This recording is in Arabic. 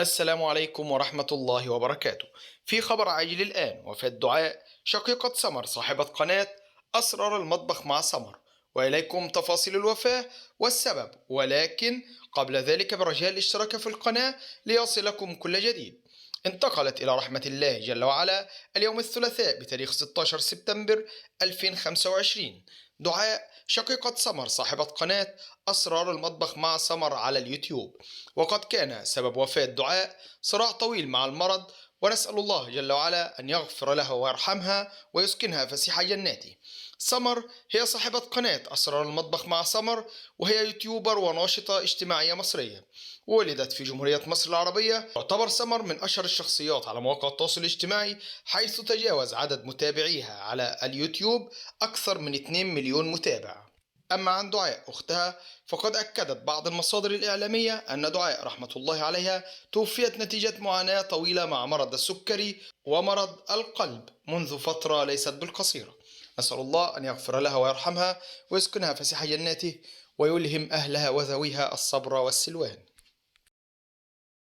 السلام عليكم ورحمة الله وبركاته. في خبر عاجل الآن: وفاة دعاء شقيقة سمر صاحبة قناة أسرار المطبخ مع سمر، وإليكم تفاصيل الوفاة والسبب، ولكن قبل ذلك برجاء الاشتراك في القناة ليصلكم كل جديد. انتقلت إلى رحمة الله جل وعلا اليوم الثلاثاء بتاريخ 16 سبتمبر 2025 دعاء شقيقة سمر صاحبة قناة أسرار المطبخ مع سمر على اليوتيوب. وقد كان سبب وفاة دعاء صراع طويل مع المرض، ونسأل الله جل وعلا أن يغفر لها ويرحمها ويسكنها فسيح جناته. سمر هي صاحبة قناة أسرار المطبخ مع سمر، وهي يوتيوبر وناشطة اجتماعية مصرية. ولدت في جمهورية مصر العربية. تعتبر سمر من أشهر الشخصيات على مواقع التواصل الاجتماعي، حيث تجاوز عدد متابعيها على اليوتيوب أكثر من 2 مليون متابع. أما عن دعاء أختها، فقد أكدت بعض المصادر الإعلامية أن دعاء رحمة الله عليها توفيت نتيجة معاناة طويلة مع مرض السكري ومرض القلب منذ فترة ليست بالقصيرة. نسأل الله أن يغفر لها ويرحمها ويسكنها فسيح جناته، ويلهم أهلها وذويها الصبر والسلوان.